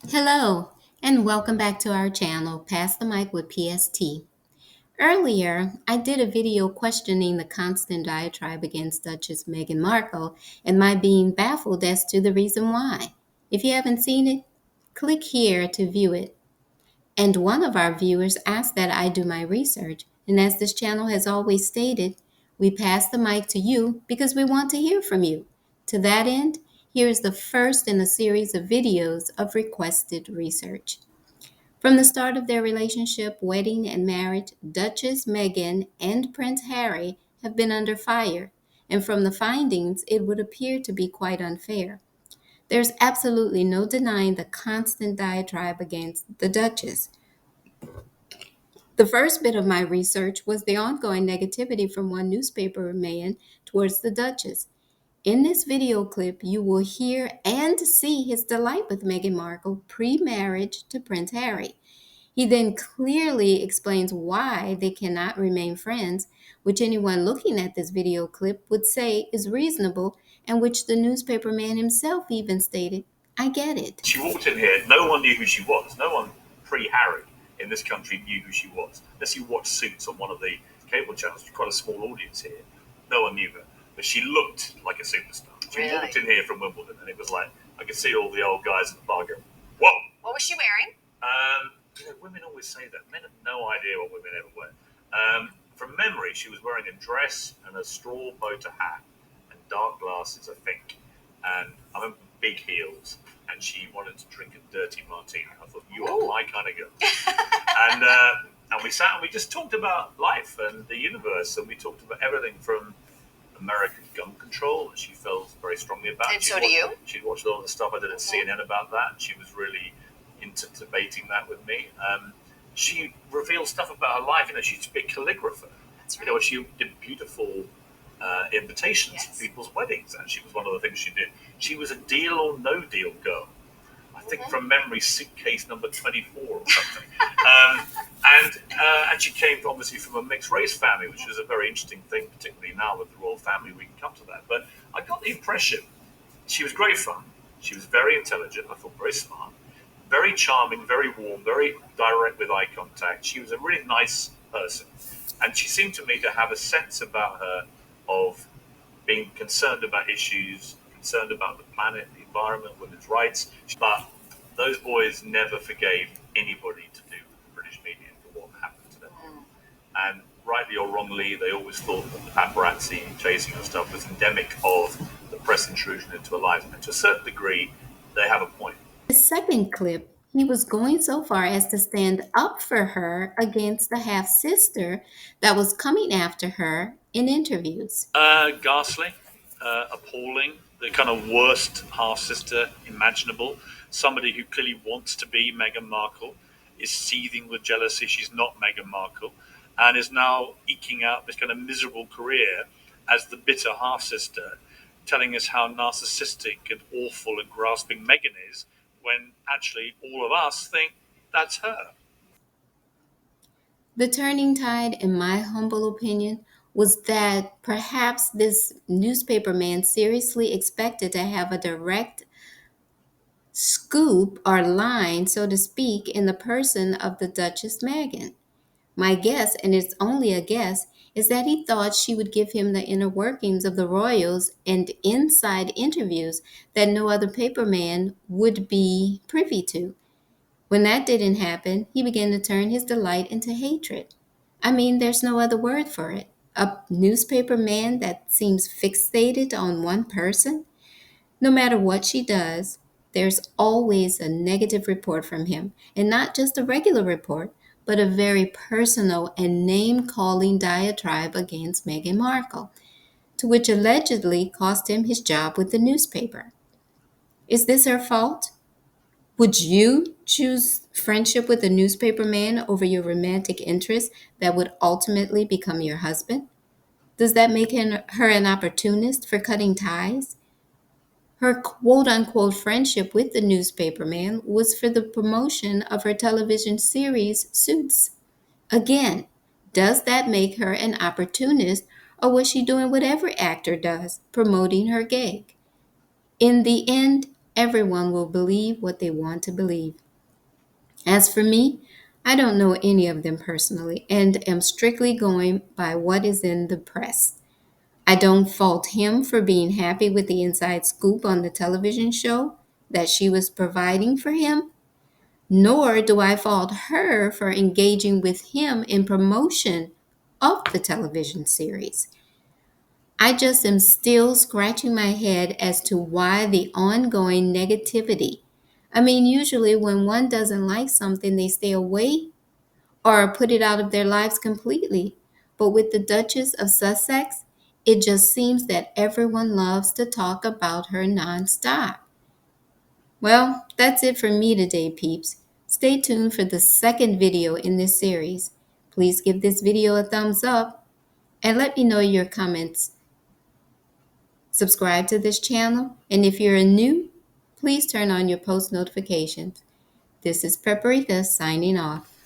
Hello, and welcome back to our channel, Pass the Mic with PST. Earlier, I did a video questioning the constant diatribe against Duchess Meghan Markle and my being baffled as to the reason why. If you haven't seen it, click here to view it. And one of our viewers asked that I do my research, and as this channel has always stated, we pass the mic to you because we want to hear from you. To that end, here is the first in a series of videos of requested research. From the start of their relationship, wedding, and marriage, Duchess Meghan and Prince Harry have been under fire, and from the findings, it would appear to be quite unfair. There's absolutely no denying the constant diatribe against the Duchess. The first bit of my research was the ongoing negativity from one newspaper man towards the Duchess. In this video clip, you will hear and see his delight with Meghan Markle pre-marriage to Prince Harry. He then clearly explains why they cannot remain friends, which anyone looking at this video clip would say is reasonable, and which the newspaper man himself even stated, "I get it." She walked in here, no one knew who she was. No one pre-Harry in this country knew who she was. Unless you watch Suits on one of the cable channels, quite a small audience here. No one knew her. But she looked like a superstar. She walked in here from Wimbledon, and it was like, I could see all the old guys at the bar go, whoa. What was she wearing? Women always say that. Men have no idea what women ever wear. From memory, she was wearing a dress and a straw boater hat and dark glasses, I think. And I remember big heels. And she wanted to drink a dirty martini. I thought, you are my kind of girl. and we sat and we just talked about life and the universe. And we talked about everything from American gun control that she felt very strongly about. And so do you? She'd watched all the stuff I did at CNN about that. She was really into debating that with me. She revealed stuff about her life. She's a big calligrapher. That's right. She did beautiful invitations to people's weddings, and she was one of the things she did. She was a deal or no deal girl. I think from memory, suitcase number 24 or something. And she came obviously from a mixed race family, which is a very interesting thing, particularly now with the royal family. We can come to that. But I got the impression she was great fun. She was very intelligent. I thought very smart, very charming, very warm, very direct with eye contact. She was a really nice person, and she seemed to me to have a sense about her of being concerned about issues, concerned about the planet, the environment, women's rights. But those boys never forgave anybody to do with the British media for what happened to them. And rightly or wrongly, they always thought that the paparazzi chasing and stuff was endemic of the press intrusion into a life. And to a certain degree, they have a point. The second clip, he was going so far as to stand up for her against the half-sister that was coming after her in interviews. Ghastly, appalling, the kind of worst half-sister imaginable. Somebody who clearly wants to be Meghan Markle, is seething with jealousy she's not Meghan Markle, and is now eking out this kind of miserable career as the bitter half-sister, telling us how narcissistic and awful and grasping Meghan is, when actually all of us think that's her. The turning tide, in my humble opinion, was that perhaps this newspaper man seriously expected to have a direct scoop or line, so to speak, in the person of the Duchess Meghan. My guess, and it's only a guess, is that he thought she would give him the inner workings of the royals and inside interviews that no other paperman would be privy to. When that didn't happen, he began to turn his delight into hatred. I mean, there's no other word for it. A newspaper man that seems fixated on one person? No matter what she does, there's always a negative report from him, and not just a regular report, but a very personal and name-calling diatribe against Meghan Markle, to which allegedly cost him his job with the newspaper. Is this her fault? Would you choose friendship with a newspaper man over your romantic interest that would ultimately become your husband? Does that make her an opportunist for cutting ties? Her quote-unquote friendship with the newspaper man was for the promotion of her television series, Suits. Again, does that make her an opportunist, or was she doing what every actor does, promoting her gig? In the end, everyone will believe what they want to believe. As for me, I don't know any of them personally and am strictly going by what is in the press. I don't fault him for being happy with the inside scoop on the television show that she was providing for him, nor do I fault her for engaging with him in promotion of the television series. I just am still scratching my head as to why the ongoing negativity. I mean, usually when one doesn't like something, they stay away or put it out of their lives completely. But with the Duchess of Sussex, it just seems that everyone loves to talk about her nonstop. Well, that's it for me today, peeps. Stay tuned for the second video in this series. Please give this video a thumbs up and let me know your comments. Subscribe to this channel, and if you're new, please turn on your post notifications. This is Paprika signing off.